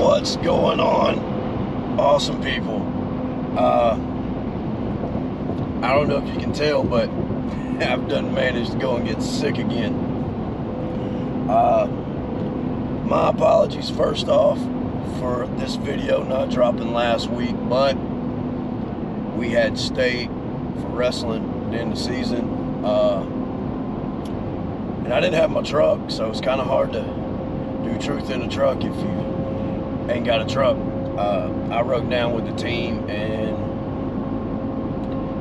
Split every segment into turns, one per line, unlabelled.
What's going on, awesome people? I don't know if you can tell, but I've done managed to go and get sick again. My apologies first off for this video not dropping last week, but we had state for wrestling at the end of the season, and I didn't have my truck, so it's kind of hard to do truth in a truck if you ain't got a truck. I rode down with the team and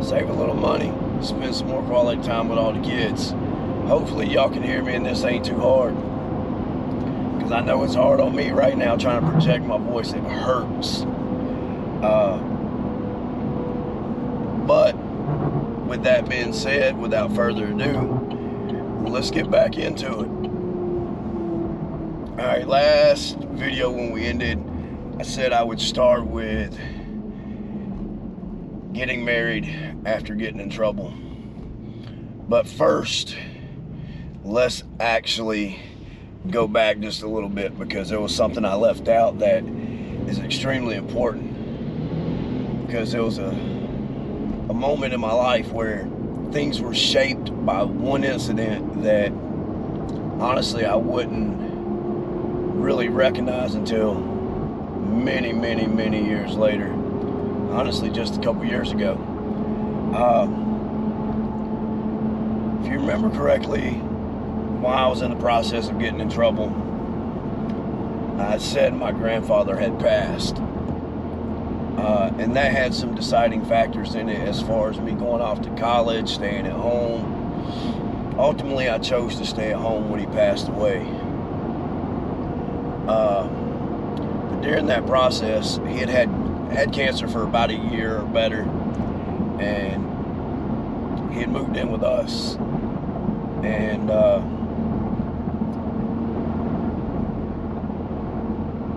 save a little money, spend some more quality time with all the kids. Hopefully y'all can hear me and this ain't too hard, because I know it's hard on me right now trying to project my voice. It hurts. But with that being said, without further ado, let's get back into it. Alright, last video when we ended, I said I would start with getting married after getting in trouble. But first, let's actually go back just a little bit, because there was something I left out that is extremely important. Because there was a moment in my life where things were shaped by one incident that honestly I wouldn't really recognize until many years later. Honestly, just a couple years ago. If you remember correctly, while I was in the process of getting in trouble, I said my grandfather had passed. And that had some deciding factors in it as far as me going off to college, staying at home. Ultimately, I chose to stay at home when he passed away. But during that process, he had cancer for about a year or better, and he had moved in with us. And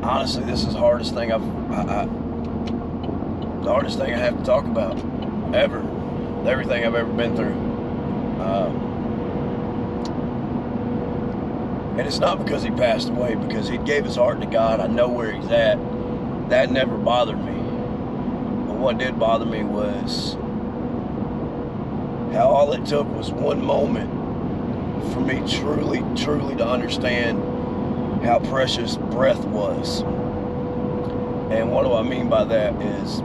honestly, this is the hardest thing the hardest thing I have to talk about ever. Everything I've ever been through. And it's not because he passed away, because he gave his heart to God. I know where he's at. That never bothered me. But what did bother me was how all it took was one moment for me truly to understand how precious breath was. And what do I mean by that is,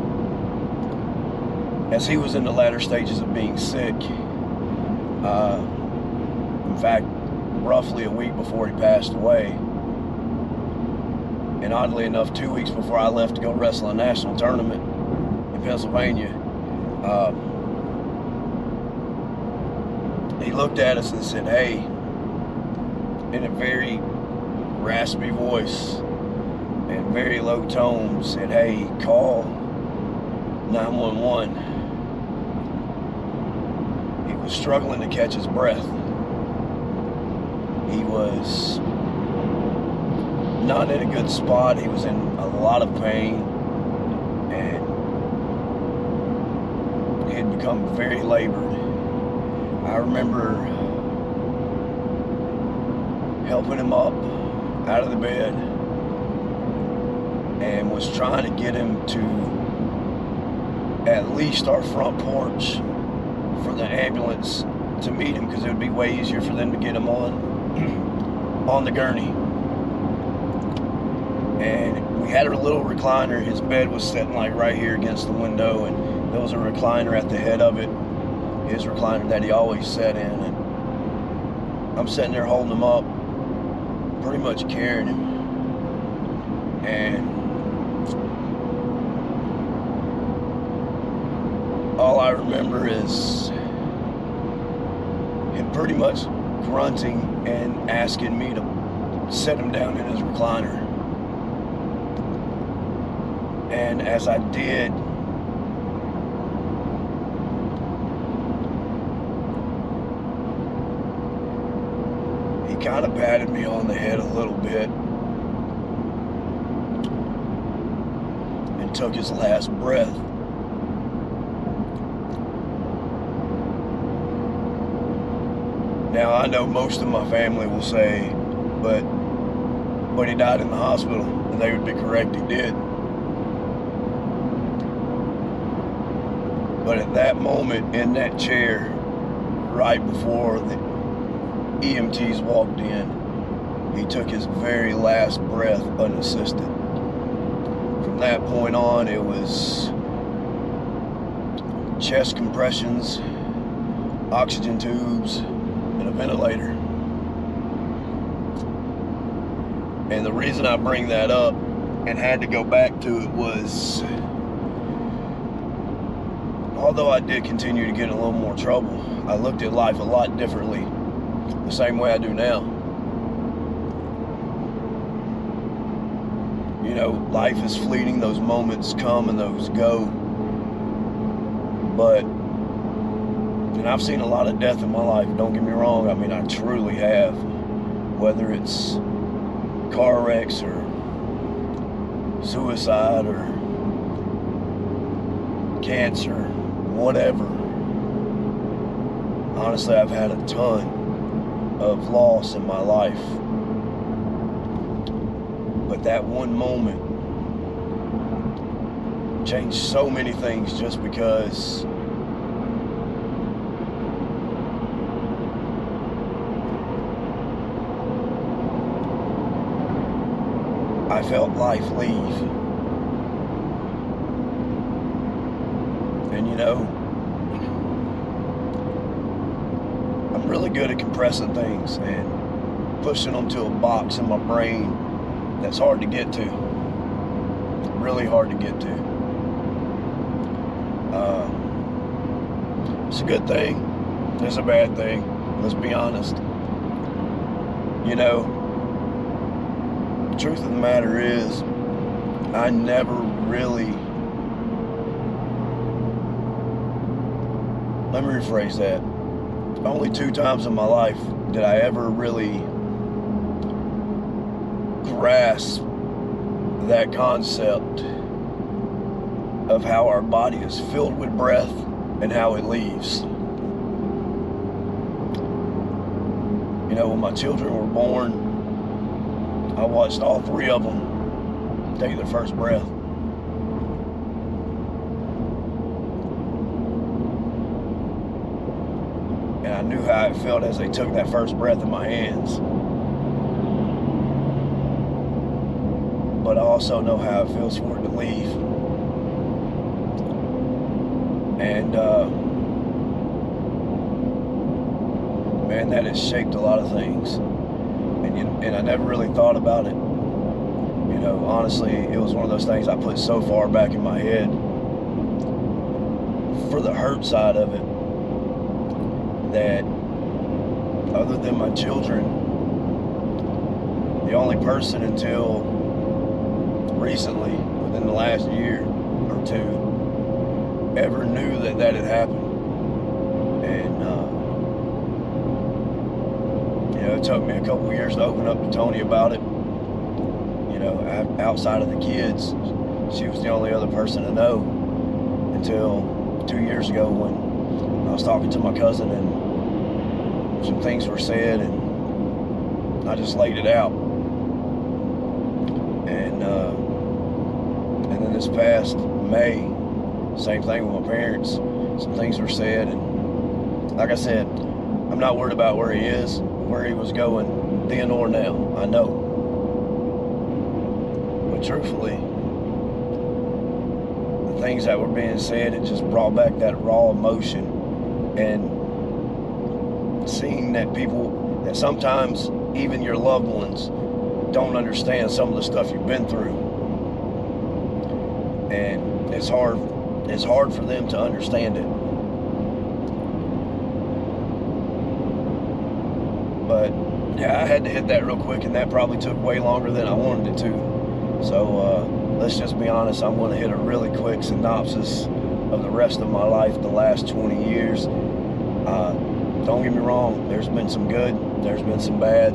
as he was in the latter stages of being sick, in fact, roughly a week before he passed away, and oddly enough 2 weeks before I left to go wrestle a national tournament in Pennsylvania, he looked at us and said, "Hey," in a very raspy voice and very low tone, said, "Hey, call 911. He was struggling to catch his breath. He was not in a good spot. He was in a lot of pain, and he had become very labored." I remember helping him up out of the bed and was trying to get him to at least our front porch for the ambulance to meet him, because it would be way easier for them to get him on the gurney. And we had a little recliner. His bed was sitting like right here against the window, and there was a recliner at the head of it, his recliner that he always sat in. And I'm sitting there holding him up, pretty much carrying him. And all I remember is him pretty much grunting and asking me to set him down in his recliner. And as I did, he kind of patted me on the head a little bit and took his last breath. Now, I know most of my family will say, but he died in the hospital. And they would be correct, he did. But at that moment, in that chair, right before the EMTs walked in, he took his very last breath unassisted. From that point on, it was chest compressions, oxygen tubes, and a ventilator. And the reason I bring that up and had to go back to it was, although I did continue to get in a little more trouble, I looked at life a lot differently, the same way I do now. You know, life is fleeting, those moments come and those go. But, and I've seen a lot of death in my life, don't get me wrong, I mean, I truly have. Whether it's car wrecks or suicide or cancer, whatever. Honestly, I've had a ton of loss in my life. But that one moment changed so many things just because I felt life leave. And you know, I'm really good at compressing things and pushing them to a box in my brain that's hard to get to. Really hard to get to. It's a good thing. It's a bad thing. Let's be honest. You know, the truth of the matter is, I never really, let me rephrase that. Only 2 times in my life did I ever really grasp that concept of how our body is filled with breath and how it leaves. You know, when my children were born, I watched all 3 of them take their first breath. And I knew how it felt as they took that first breath in my hands. But I also know how it feels for it to leave. And man, that has shaped a lot of things. And I never really thought about it. You know, honestly, it was one of those things I put so far back in my head for the hurt side of it that other than my children, the only person until recently, within the last year or 2, ever knew that that had happened. And you know, it took me a couple years to open up to Tony about it. You know, outside of the kids, she was the only other person to know until 2 years ago when I was talking to my cousin and some things were said and I just laid it out. And then this past May, same thing with my parents. Some things were said, and like I said, I'm not worried about where he is, where he was going then or now. I know. But truthfully, the things that were being said, it just brought back that raw emotion and seeing that people, that sometimes even your loved ones don't understand some of the stuff you've been through. And it's hard for them to understand it. But yeah, I had to hit that real quick, and that probably took way longer than I wanted it to. So let's just be honest, I'm going to hit a really quick synopsis of the rest of my life, the last 20 years. Don't get me wrong, there's been some good, there's been some bad.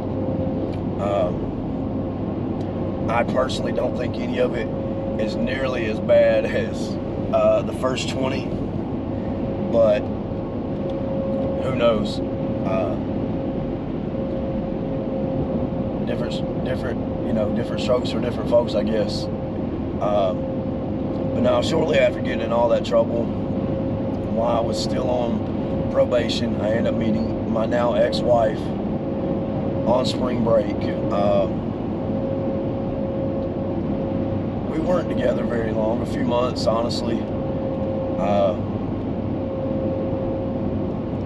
I personally don't think any of it is nearly as bad as the first 20, but who knows? You know, different strokes for different folks, I guess. But now, shortly after getting in all that trouble, while I was still on probation, I ended up meeting my now ex-wife on spring break. We weren't together very long, a few months, honestly. A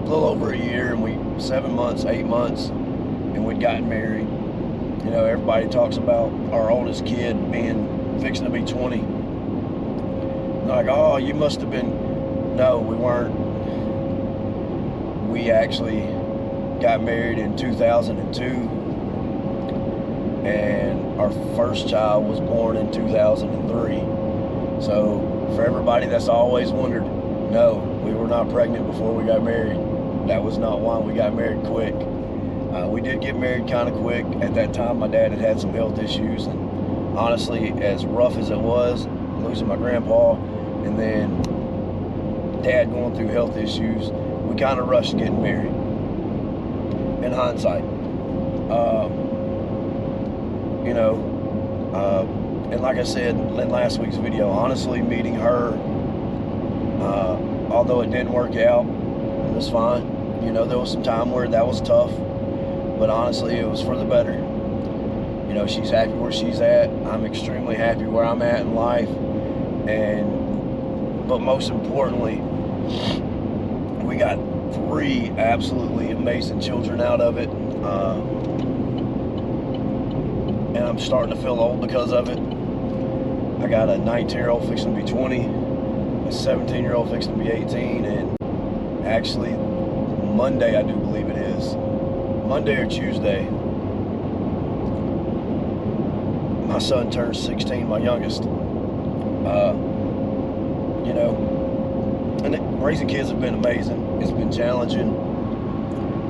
little over a year, and 7 months, 8 months, and we'd gotten married. You know, everybody talks about our oldest kid fixing to be 20. Like, oh, you must have been. No, we weren't. We actually got married in 2002, and our first child was born in 2003. So for everybody that's always wondered, no, we were not pregnant before we got married. That was not why we got married quick. We did get married kind of quick. At that time, my dad had some health issues, and honestly, as rough as it was, losing my grandpa, and then dad going through health issues, we kind of rushed getting married, in hindsight. You know, and like I said in last week's video, honestly, meeting her, although it didn't work out, it was fine. You know, there was some time where that was tough, but honestly, it was for the better. You know, she's happy where she's at. I'm extremely happy where I'm at in life. But most importantly, we got 3 absolutely amazing children out of it. And I'm starting to feel old because of it. I got a 19-year-old fixing to be 20, a 17-year-old fixing to be 18, and actually Monday, I do believe it is, Monday or Tuesday, my son turns 16, my youngest. You know, and raising kids have been amazing. It's been challenging,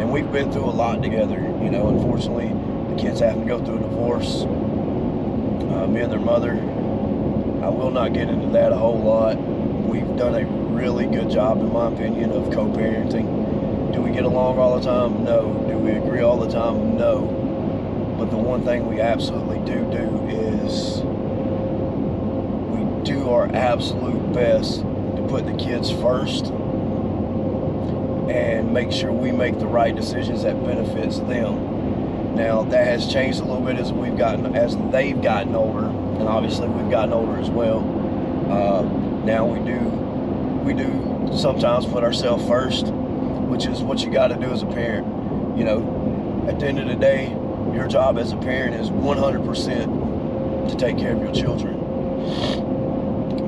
and we've been through a lot together. You know, unfortunately, the kids have to go through a divorce. Me and their mother. I will not get into that a whole lot. We've done a really good job, in my opinion, of co-parenting. Do we get along all the time? No. Do we agree all the time? No. But the one thing we absolutely do is we do our absolute best to put the kids first and make sure we make the right decisions that benefits them. Now, that has changed a little bit as they've gotten older, and obviously we've gotten older as well. Now we do sometimes put ourselves first, which is what you got to do as a parent. You know, at the end of the day, your job as a parent is 100% to take care of your children.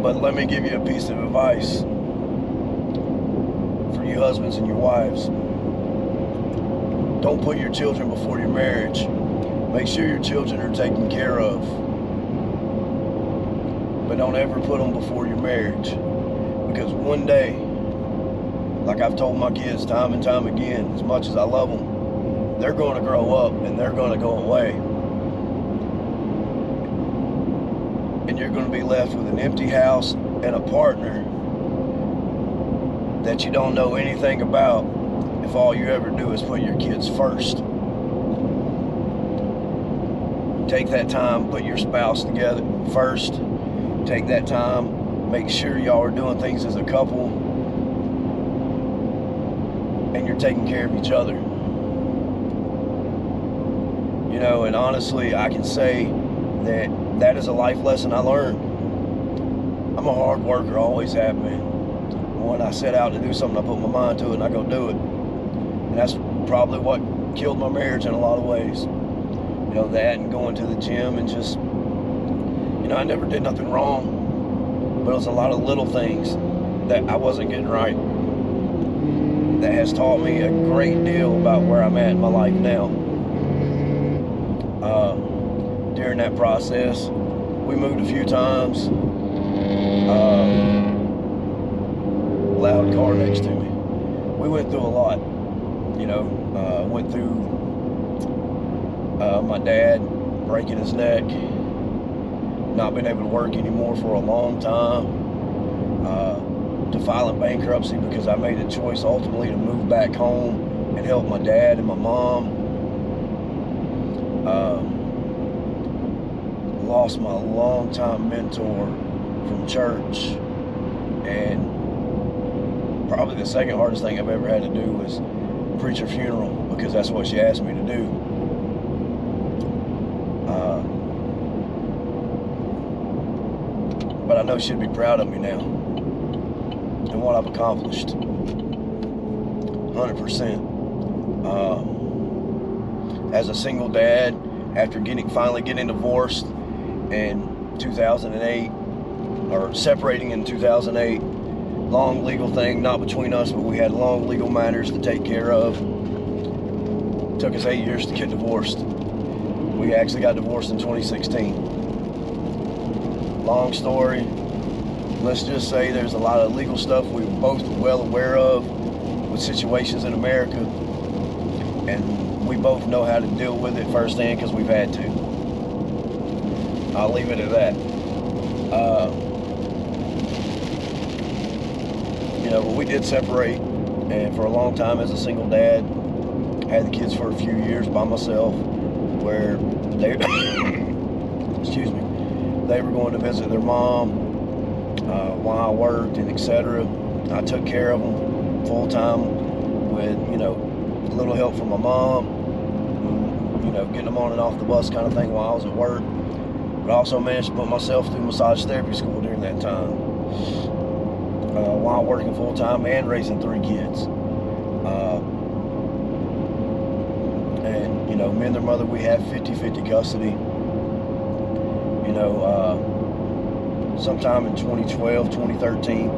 But let me give you a piece of advice for you husbands and your wives. Don't put your children before your marriage. Make sure your children are taken care of. But don't ever put them before your marriage. Because one day, like I've told my kids time and time again, as much as I love them, they're going to grow up and they're going to go away. And you're going to be left with an empty house and a partner that you don't know anything about if all you ever do is put your kids first. Take that time, put your spouse together first. Take that time, make sure y'all are doing things as a couple, and you're taking care of each other. You know, and honestly, I can say that is a life lesson I learned. I'm a hard worker, always have been. When I set out to do something, I put my mind to it and I go do it. And that's probably what killed my marriage in a lot of ways. You know, that and going to the gym and just, you know, I never did nothing wrong, but it was a lot of little things that I wasn't getting right. That has taught me a great deal about where I'm at in my life now. During that process, we moved a few times. Loud car next to me. We went through a lot. You know, went through my dad breaking his neck, not being able to work anymore for a long time, to filing bankruptcy because I made a choice ultimately to move back home and help my dad and my mom. lost my longtime mentor from church, and probably the second hardest thing I've ever had to do was preach her funeral, because that's what she asked me to do. But I know she'd be proud of me now and what I've accomplished. 100%. As a single dad, after finally getting divorced in 2008, or separating in 2008, long legal thing, not between us, but we had long legal matters to take care of. Took us 8 years to get divorced. We actually got divorced in 2016. Long story. Let's just say there's a lot of legal stuff we were both well aware of with situations in America, and we both know how to deal with it firsthand because we've had to. I'll leave it at that. But we did separate, and for a long time as a single dad, had the kids for a few years by myself, where they excuse me, they were going to visit their mom while I worked, and etc. I took care of them full time with a little help from my mom, getting them on and off the bus kind of thing while I was at work. But I also managed to put myself through massage therapy school during that time, while working full time and raising 3 kids. And me and their mother, we have 50-50 custody. Sometime in 2012, 2013,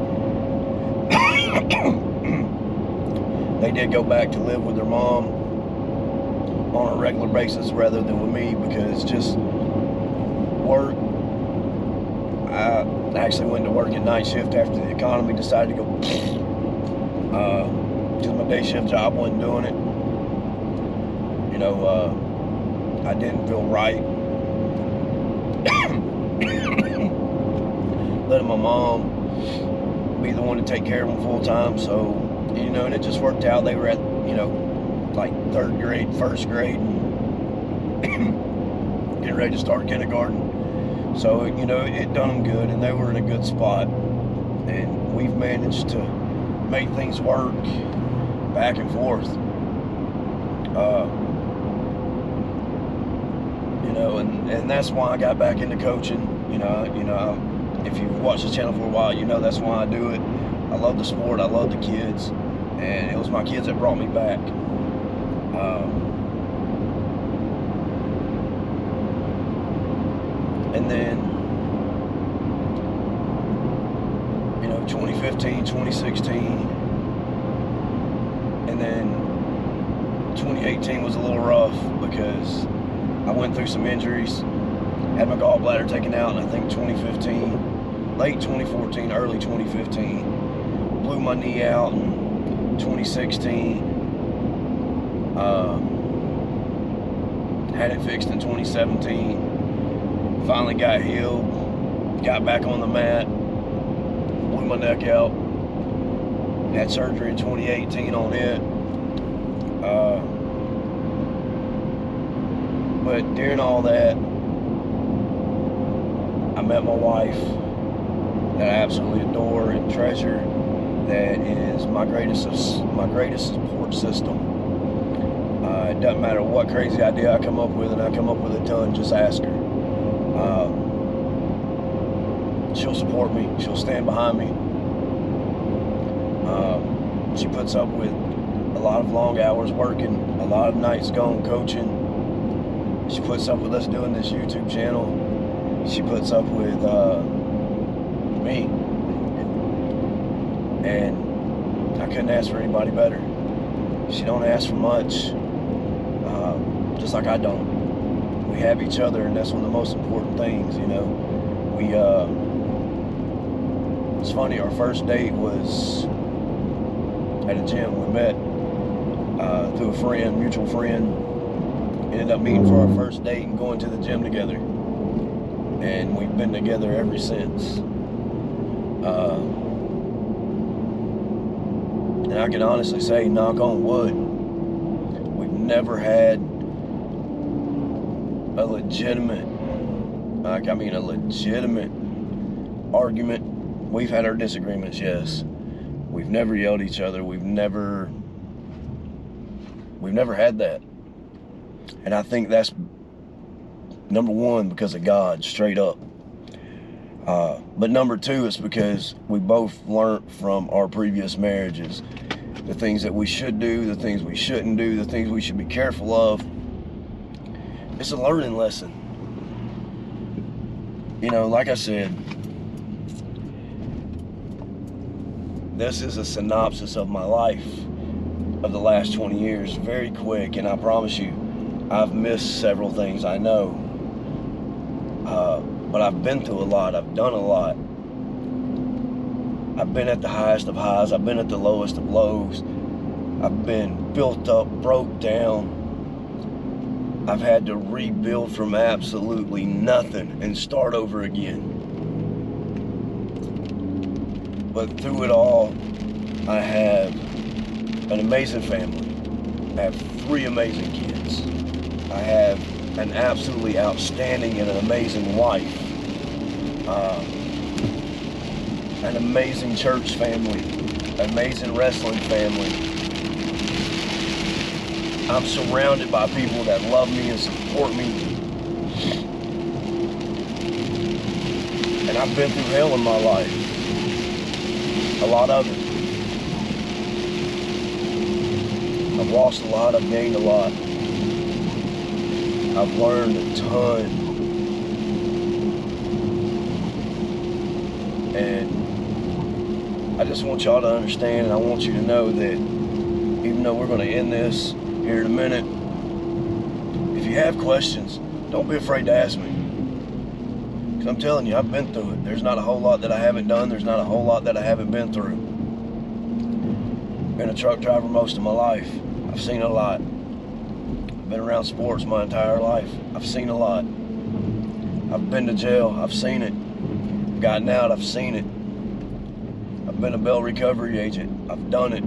they did go back to live with their mom on a regular basis rather than with me, because just work. I actually went to work at night shift after the economy decided to go, because my day shift job wasn't doing it. I didn't feel right letting my mom be the one to take care of them full time. So, and it just worked out. They were at, like 3rd grade, 1st grade, and getting ready to start kindergarten. So, it done them good, and they were in a good spot. And we've managed to make things work back and forth. And that's why I got back into coaching. If you've watched the channel for a while, that's why I do it. I love the sport, I love the kids, and it was my kids that brought me back. And then, 2015, 2016, and then 2018 was a little rough because I went through some injuries. Had my gallbladder taken out in, I think, 2015, late 2014, early 2015. Blew my knee out in 2016. Had it fixed in 2017. Finally got healed. Got back on the mat. Blew my neck out. Had surgery in 2018 on it. But during all that, I met my wife that I absolutely adore and treasure, that is my greatest support system. It doesn't matter what crazy idea I come up with, and I come up with a ton, just ask her. She'll support me, she'll stand behind me. She puts up with a lot of long hours working, a lot of nights gone coaching. She puts up with us doing this YouTube channel. She puts up with me, and I couldn't ask for anybody better. She don't ask for much, just like I don't. We have each other, and that's one of the most important things. It's funny, our first date was at a gym. We met through a friend, mutual friend. Ended up meeting for our first date and going to the gym together. And we've been together ever since. And I can honestly say, knock on wood, we've never had a legitimate Like, I mean, a legitimate argument. We've had our disagreements, yes. We've never yelled at each other. We've never had that. And I think that's number one, because of God, straight up. But number two, it's because we both learned from our previous marriages the things that we should do, the things we shouldn't do, the things we should be careful of. It's a learning lesson. You know, like I said, this is a synopsis of my life of the last 20 years, very quick, and I promise you, I've missed several things, I know. But I've been through a lot, I've done a lot. I've been at the highest of highs, I've been at the lowest of lows. I've been built up, broke down. I've had to rebuild from absolutely nothing and start over again. But through it all, I have an amazing family. I have 3 amazing kids. I have an absolutely outstanding and an amazing wife. An amazing church family. An amazing wrestling family. I'm surrounded by people that love me and support me. And I've been through hell in my life. A lot of it. I've lost a lot, I've gained a lot. I've learned a ton. And I just want y'all to understand, and I want you to know that even though we're going to end this here in a minute, if you have questions, don't be afraid to ask me. Because I'm telling you, I've been through it. There's not a whole lot that I haven't done. There's not a whole lot that I haven't been through. Been a truck driver most of my life. I've seen a lot. I've been around sports my entire life. I've seen a lot. I've been to jail. I've seen it. Gotten out. I've seen it. I've been a bail recovery agent. I've done it.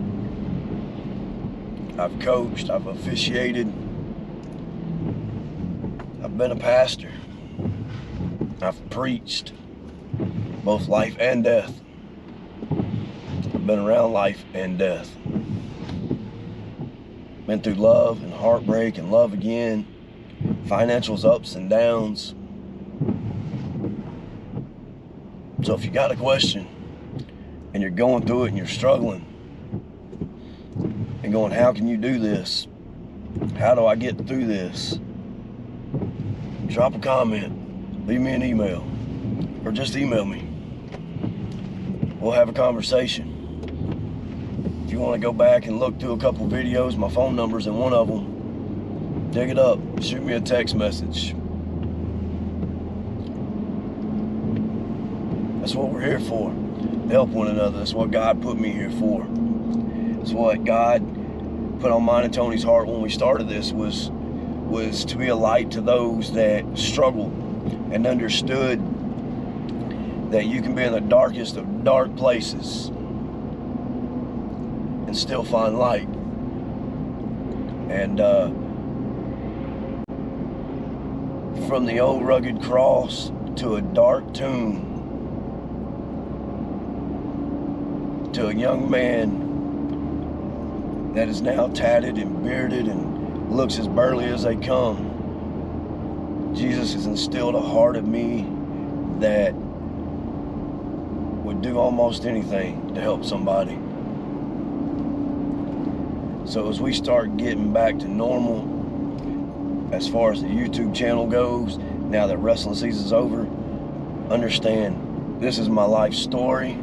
I've coached. I've officiated. I've been a pastor. I've preached. Both life and death. I've been around life and death. Been through love and heartbreak and love again. Financials, ups and downs. So if you got a question and you're going through it and you're struggling and going, how can you do this? How do I get through this? Drop a comment, leave me an email, or just email me. We'll have a conversation. If you want to go back and look through a couple videos, my phone number's in one of them. Dig it up, shoot me a text message. That's what we're here for. Help one another. That's what God put me here for. That's what God put on mine and Tony's heart when we started this, was to be a light to those that struggle and understood that you can be in the darkest of dark places and still find light. And from the old rugged cross to a dark tomb, to a young man that is now tatted and bearded and looks as burly as they come, Jesus has instilled a heart in me that would do almost anything to help somebody. So as we start getting back to normal, as far as the YouTube channel goes, now that wrestling season's over, understand this is my life story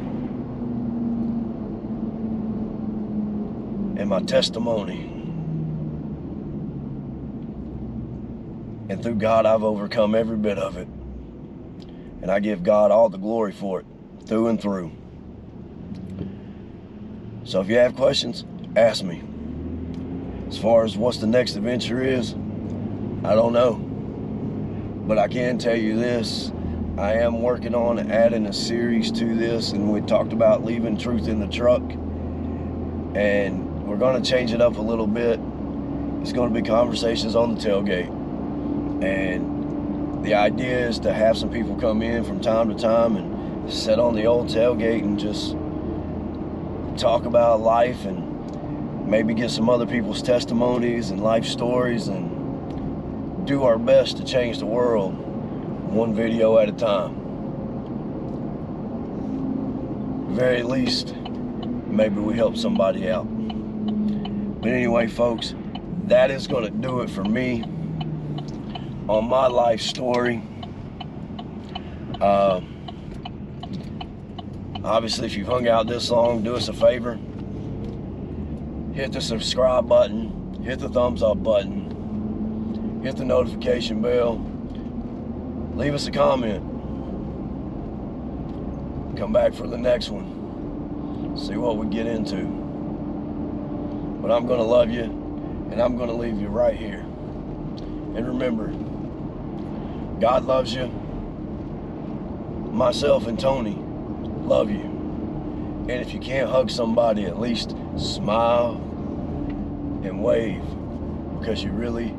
and my testimony. And through God, I've overcome every bit of it. And I give God all the glory for it, through and through. So if you have questions, ask me. As far as what's the next adventure is, I don't know. But I can tell you this, I am working on adding a series to this, and we talked about leaving truth in the truck. And we're going to change it up a little bit. It's going to be conversations on the tailgate. And The idea is to have some people come in from time to time and sit on the old tailgate and just talk about life and maybe get some other people's testimonies and life stories and do our best to change the world one video at a time. Very least, maybe we help somebody out. But anyway, folks, that is going to do it for me on my life story. Obviously, if you've hung out this long, do us a favor. Hit the subscribe button, hit the thumbs up button, hit the notification bell, leave us a comment. Come back for the next one. See what we get into. But I'm going to love you, and I'm going to leave you right here. And remember, God loves you. Myself and Tony love you. And if you can't hug somebody, at least smile and wave, because you really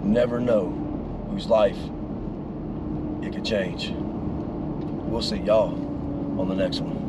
never know whose life it could change. We'll see y'all on the next one.